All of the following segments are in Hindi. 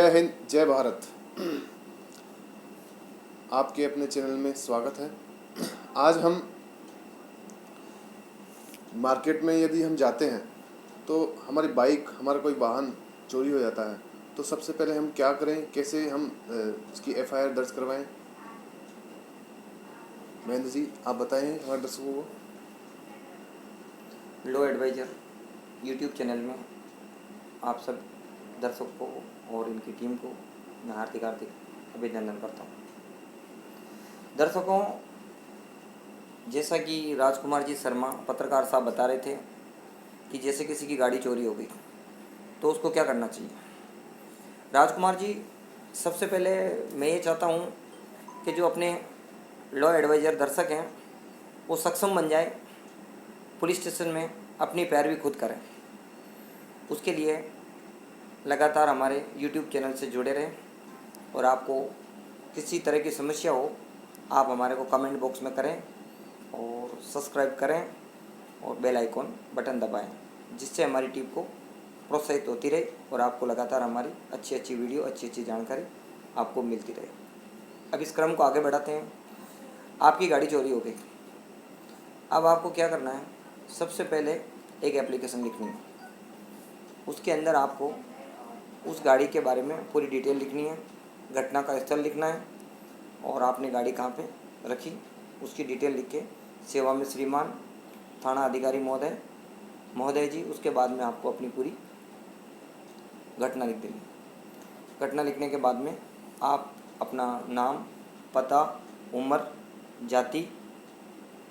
जय हिंद जय भारत। आपके अपने चैनल में स्वागत है। आज हम मार्केट में यदि हम जाते हैं तो हमारी बाइक, हमारा कोई वाहन चोरी हो जाता है तो सबसे पहले हम क्या करें, कैसे हम इसकी एफआईआर दर्ज करवाएं। महेंद्र जी, आप बताएं हमारे दर्शकों को। लॉ एडवाइज़र यूट्यूब चैनल में आप सब दर्शकों को और इनकी टीम को मैं हार्दिक अभिनंदन करता हूँ। दर्शकों, जैसा कि राजकुमार जी शर्मा पत्रकार साहब बता रहे थे कि जैसे किसी की गाड़ी चोरी हो गई तो उसको क्या करना चाहिए। राजकुमार जी, सबसे पहले मैं ये चाहता हूँ कि जो अपने लॉ एडवाइज़र दर्शक हैं वो सक्षम बन जाए, पुलिस स्टेशन में अपनी पैरवी खुद करें। उसके लिए लगातार हमारे यूट्यूब चैनल से जुड़े रहें और आपको किसी तरह की समस्या हो आप हमारे को कमेंट बॉक्स में करें और सब्सक्राइब करें और बेल आइकॉन बटन दबाएं, जिससे हमारी टीम को प्रोत्साहित होती रहे और आपको लगातार हमारी अच्छी वीडियो, अच्छी जानकारी आपको मिलती रहे। अब इस क्रम को आगे बढ़ाते हैं। आपकी गाड़ी चोरी हो गई, अब आपको क्या करना है। सबसे पहले एक एप्लीकेशन लिखनी है, उसके अंदर आपको उस गाड़ी के बारे में पूरी डिटेल लिखनी है, घटना का स्थल लिखना है और आपने गाड़ी कहाँ पे रखी उसकी डिटेल लिख के सेवा में श्रीमान थाना अधिकारी महोदय जी, उसके बाद में आपको अपनी पूरी घटना लिख देनी। घटना लिखने के बाद में आप अपना नाम, पता, उम्र, जाति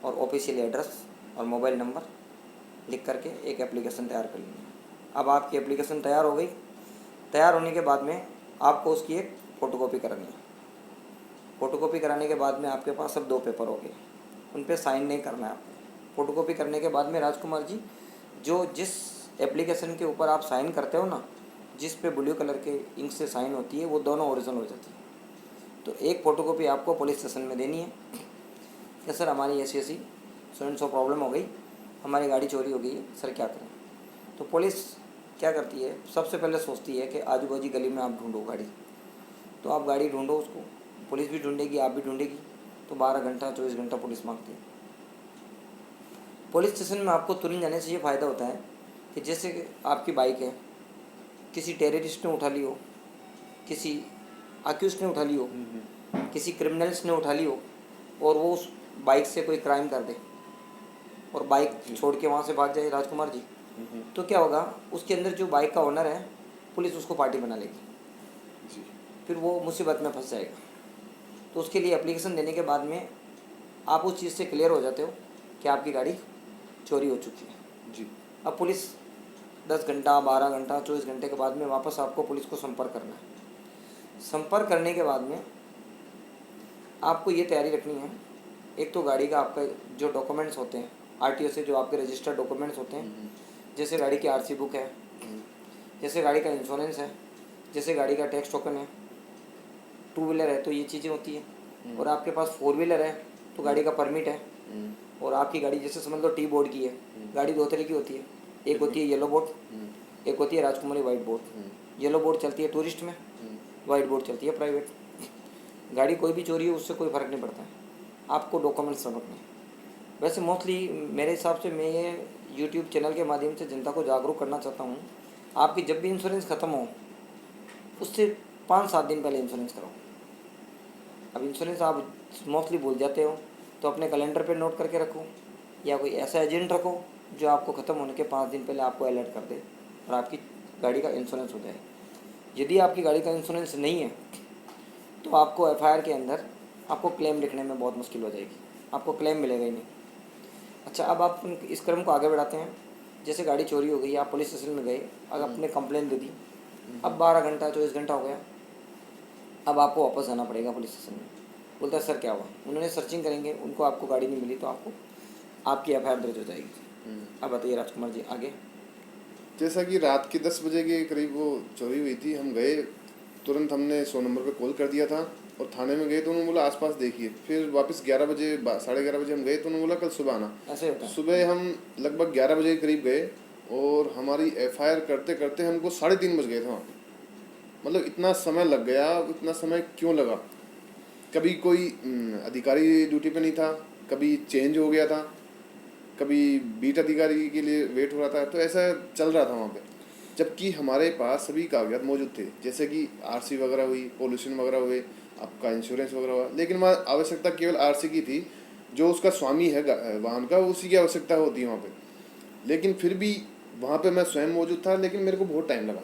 और ऑफिशियल एड्रेस और मोबाइल नंबर लिख करके एक एप्लीकेशन तैयार कर लेंगे। अब आपकी एप्लीकेशन तैयार हो गई। तैयार होने के बाद में आपको उसकी एक फ़ोटोकॉपी करानी है। फ़ोटोकॉपी कराने के बाद में आपके पास अब 2 पेपर हो गए, उन पे साइन नहीं करना है आपको। फ़ोटोकॉपी करने के बाद में राजकुमार जी, जो जिस एप्लीकेशन के ऊपर आप साइन करते हो ना, जिस पे ब्लू कलर के इंक से साइन होती है, वो दोनों ओरिजिनल हो जाती है। तो एक फ़ोटोकॉपी आपको पुलिस स्टेशन में देनी है कि सर हमारी ऐसी सो प्रॉब्लम हो गई, हमारी गाड़ी चोरी हो गई है, सर क्या करें। तो पुलिस क्या करती है, सबसे पहले सोचती है कि आजू बाजू गली में आप ढूंढो गाड़ी। तो आप गाड़ी ढूंढो, उसको पुलिस भी ढूंढेगी, आप भी ढूंढेगी। तो 12 घंटा 24 घंटा पुलिस मांगती है। पुलिस स्टेशन में आपको तुरंत जाने से ये फ़ायदा होता है कि जैसे कि आपकी बाइक है, किसी टेररिस्ट ने उठा ली हो, किसी अक्यूज़ ने उठा ली हो, किसी क्रिमिनल्स ने उठा ली हो और वो उस बाइक से कोई क्राइम कर दे और बाइक छोड़ के वहाँ से भाग जाए राजकुमार जी, तो क्या होगा, उसके अंदर जो बाइक का ओनर है, पुलिस उसको पार्टी बना लेगी, फिर वो मुसीबत में फंस जाएगा। तो उसके लिए एप्लीकेशन देने के बाद में आप उस चीज़ से क्लियर हो जाते हो कि आपकी गाड़ी चोरी हो चुकी है जी। अब पुलिस 10 घंटा 12 घंटा 24 घंटे के बाद में वापस आपको पुलिस को संपर्क करना है। संपर्क करने के बाद में आपको ये तैयारी रखनी है, एक तो गाड़ी का आपका जो डॉक्यूमेंट्स होते हैं आरटीओ से, जो आपके रजिस्टर्ड डॉक्यूमेंट्स होते हैं, जैसे गाड़ी की आरसी बुक है, जैसे गाड़ी का इंश्योरेंस है, जैसे गाड़ी का टैक्स टोकन है। 2 व्हीलर है तो ये चीज़ें होती है, और आपके पास 4 व्हीलर है तो गाड़ी का परमिट है। और आपकी गाड़ी जैसे समझ लो टी बोर्ड की है, गाड़ी 2 तरह की होती है, एक होती है येलो बोर्ड, एक होती है राजकुमारी वाइट बोर्ड। येलो बोर्ड चलती है टूरिस्ट में, वाइट बोर्ड चलती है प्राइवेट। गाड़ी कोई भी चोरी हो उससे कोई फ़र्क नहीं पड़ता है, आपको डॉक्यूमेंट्स सब रखने हैं। वैसे मोस्टली मेरे हिसाब से मैं ये यूट्यूब चैनल के माध्यम से जनता को जागरूक करना चाहता हूँ, आपकी जब भी इंश्योरेंस ख़त्म हो उससे 5-7 दिन पहले इंश्योरेंस कराओ। अब इंश्योरेंस आप मोस्टली भूल जाते हो तो अपने कैलेंडर पे नोट करके रखो, या कोई ऐसा एजेंट रखो जो आपको ख़त्म होने के 5 दिन पहले आपको अलर्ट कर दे और आपकी गाड़ी का इंश्योरेंस हो जाए। यदि आपकी गाड़ी का इंश्योरेंस नहीं है तो आपको एफआईआर के अंदर आपको क्लेम लिखने में बहुत मुश्किल हो जाएगी, आपको क्लेम मिलेगा ही नहीं। अच्छा, अब आप इस क्रम को आगे बढ़ाते हैं। जैसे गाड़ी चोरी हो गई, आप पुलिस स्टेशन में गए, अगर आपने कंप्लेंट दे दी, अब 12 घंटा 24 घंटा हो गया, अब आपको वापस जाना पड़ेगा पुलिस स्टेशन में। बोलता है सर क्या हुआ, उन्होंने सर्चिंग करेंगे, उनको आपको गाड़ी नहीं मिली तो आपको आपकी एफआईआर दर्ज हो जाएगी। अब बताइए राजकुमार जी आगे। जैसा कि रात के 10 बजे के करीब वो चोरी हुई थी, हम गए, तुरंत हमने 100 नंबर पे कॉल कर दिया था और थाने में गए तो उन्होंने बोला आसपास देखिए। फिर वापस 11 बजे 11:30 बजे हम गए तो उन्होंने बोला कल सुबह आना। ऐसे होता है। सुबह हम लगभग 11 बजे के करीब गए और हमारी एफआईआर करते करते हमको 3:30 बज गए थे वहाँ पे। मतलब इतना समय लग गया, इतना समय क्यों लगा? कभी कोई अधिकारी ड्यूटी पे नहीं था, कभी चेंज हो गया था, कभी बीट अधिकारी के लिए वेट हो रहा था, तो ऐसा चल रहा था वहाँ पे। जबकि हमारे पास सभी कागजात मौजूद थे, जैसे कि आरसी वगैरह हुई, पोल्यूशन वगैरह हुए, आपका इंश्योरेंस वगैरह हुआ, लेकिन वहाँ आवश्यकता केवल आरसी की थी। जो उसका स्वामी है वाहन का, उसी की आवश्यकता होती है वहाँ पे। लेकिन फिर भी वहाँ पे मैं स्वयं मौजूद था, लेकिन मेरे को बहुत टाइम लगा।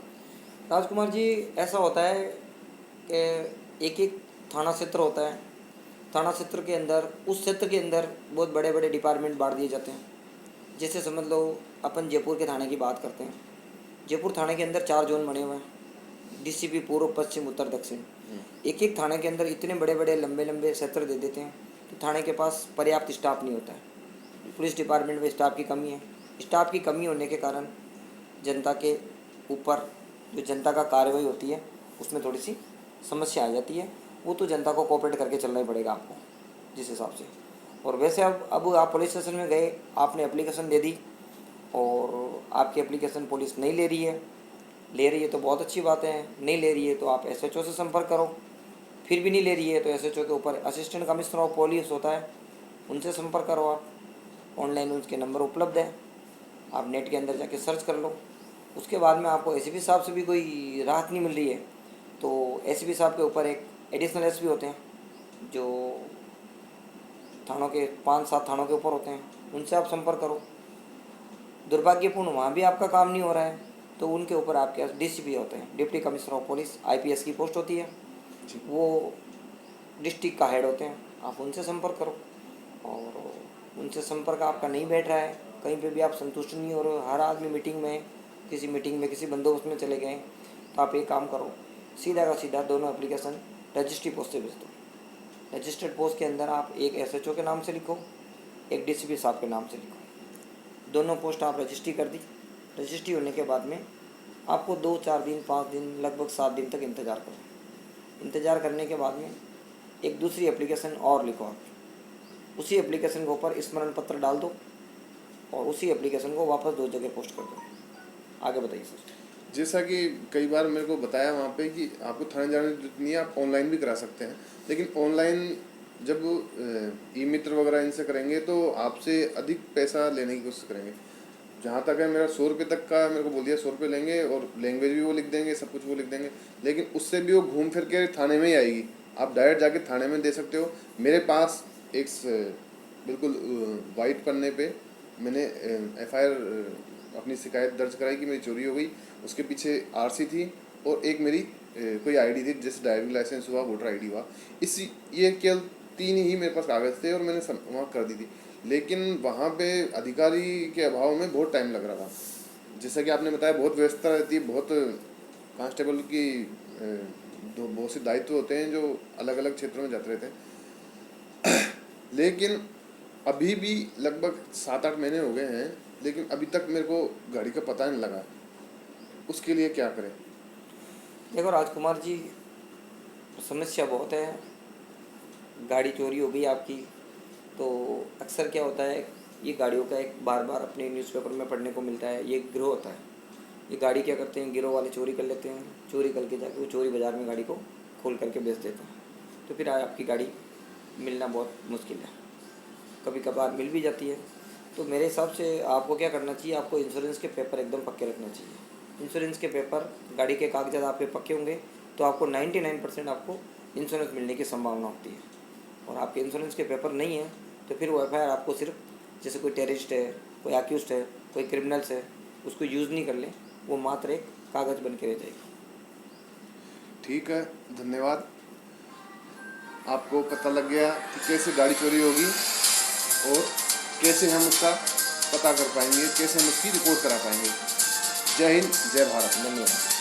राजकुमार जी, ऐसा होता है कि एक एक थाना क्षेत्र होता है। थाना क्षेत्र के अंदर, उस क्षेत्र के अंदर बहुत बड़े बड़े डिपार्टमेंट बांट दिए जाते हैं। जैसे समझ लो, अपन जयपुर के थाने की बात करते हैं। जयपुर थाने के अंदर 4 जोन बने हुए हैं, डीसीपी पूर्व, पश्चिम, उत्तर, दक्षिण। एक एक थाने के अंदर इतने बड़े बड़े लंबे लंबे क्षेत्र दे देते हैं कि थाने के पास पर्याप्त स्टाफ नहीं होता है। पुलिस डिपार्टमेंट में स्टाफ की कमी है। स्टाफ की कमी होने के कारण जनता के ऊपर जो जनता का कार्रवाई होती है, उसमें थोड़ी सी समस्या आ जाती है। वो तो जनता को कोऑपरेट करके चलना ही पड़ेगा आपको, जिस हिसाब से। और वैसे अब आप पुलिस स्टेशन में गए, आपने एप्लीकेशन दे दी और आपकी एप्लीकेशन पुलिस नहीं ले रही है। ले रही है तो बहुत अच्छी बात है, नहीं ले रही है तो आप एसएचओ से संपर्क करो। फिर भी नहीं ले रही है तो एसएचओ के ऊपर असिस्टेंट कमिश्नर ऑफ पुलिस होता है, उनसे संपर्क करो आप। ऑनलाइन उसके नंबर उपलब्ध है, आप नेट के अंदर जाके सर्च कर लो। उसके बाद में आपको एसीपी साहब से भी कोई राहत नहीं मिल रही है तो एसीपी साहब के ऊपर एक एडिशनल एसपी होते हैं, जो थानों के 5-7 थानों के ऊपर होते हैं, उनसे आप संपर्क करो। दुर्भाग्यपूर्ण वहाँ भी आपका काम नहीं हो रहा है तो उनके ऊपर आपके डीसीपी होते हैं, deputy commissioner of police, IPS की पोस्ट होती है, वो डिस्ट्रिक्ट का हेड होते हैं। आप उनसे संपर्क करो। और उनसे संपर्क आपका नहीं बैठ रहा है, कहीं पे भी आप संतुष्ट नहीं हो रहे हो, हर आदमी मीटिंग में, किसी बंदोबस्त में चले गए, तो आप एक काम करो, सीधा का सीधा दोनों एप्लीकेशन रजिस्ट्री पोस्ट से भेज दो। रजिस्टर्ड पोस्ट के अंदर आप एक एसएचओ के नाम से लिखो, एक डीसीपी साहब के नाम से लिखो। दोनों पोस्ट आप रजिस्ट्री कर दी। रजिस्ट्री होने के बाद में आपको 2-4 दिन, 5 दिन, लगभग 7 दिन तक इंतज़ार करो। इंतज़ार करने के बाद में एक दूसरी एप्लीकेशन और लिखो आप। उसी एप्लीकेशन के ऊपर स्मरण पत्र डाल दो और उसी एप्लीकेशन को वापस 2 जगह पोस्ट कर दो। आगे बताइए सर। जैसा कि कई बार मेरे को बताया वहाँ पे कि आपको थाने जाने की जरूरत नहीं है, आप ऑनलाइन भी करा सकते हैं। लेकिन ऑनलाइन जब ई मित्र वगैरह इनसे करेंगे तो आपसे अधिक पैसा लेने की कोशिश करेंगे। जहाँ तक है, मेरा 100 रुपये तक का मेरे को बोल दिया, 100 रुपये लेंगे और लैंग्वेज भी वो लिख देंगे, सब कुछ वो लिख देंगे। लेकिन उससे भी वो घूम फिर के थाने में ही आएगी, आप डायरेक्ट जाके थाने में दे सकते हो। मेरे पास एक बिल्कुल वाइट पन्ने पे मैंने एफआईआर अपनी शिकायत दर्ज कराई कि मेरी चोरी हो गई। उसके पीछे आरसी थी और एक मेरी कोई आईडी थी, जैसे ड्राइविंग लाइसेंस हुआ, वोटर आईडी हुआ। ये केवल 3 ही मेरे पास कागज़ थे और मैंने वहाँ कर दी थी। लेकिन वहाँ पे अधिकारी के अभाव में बहुत टाइम लग रहा था। जैसा कि आपने बताया, बहुत व्यवस्था रहती है, बहुत कांस्टेबल की बहुत से दायित्व होते हैं जो अलग अलग क्षेत्रों में जाते रहते हैं। लेकिन अभी भी लगभग 7-8 महीने हो गए हैं, लेकिन अभी तक मेरे को गाड़ी का पता नहीं लगा। उसके लिए क्या करें? देखो राजकुमार जी, समस्या बहुत है। गाड़ी चोरी हो गई आपकी तो अक्सर क्या होता है, ये गाड़ियों का एक बार बार अपने न्यूज़पेपर में पढ़ने को मिलता है, ये गिरोह होता है। ये गाड़ी क्या करते हैं, गिरोह वाले चोरी कर लेते हैं, चोरी करके जाके वो चोरी बाज़ार में गाड़ी को खोल करके बेच देते हैं। तो फिर आपकी गाड़ी मिलना बहुत मुश्किल है, कभी कभार मिल भी जाती है। तो मेरे हिसाब से आपको क्या करना चाहिए, आपको इंश्योरेंस के पेपर एकदम पक्के रखना चाहिए। इंश्योरेंस के पेपर, गाड़ी के कागजात आपके पक्के होंगे तो आपको 99% आपको इंश्योरेंस मिलने की संभावना होती है। और आपके इंश्योरेंस के पेपर नहीं है तो फिर वो एफआईआर आपको सिर्फ, जैसे कोई टेररिस्ट है, कोई अक्यूज्ड है, कोई क्रिमिनल्स है, उसको यूज़ नहीं कर ले, वो मात्र एक कागज़ बन के रह जाएगी। ठीक है, धन्यवाद। आपको पता लग गया कि कैसे गाड़ी चोरी होगी और कैसे हम उसका पता कर पाएंगे, कैसे हम उसकी रिपोर्ट करा पाएंगे। जय हिंद, जय भारत, धन्यवाद।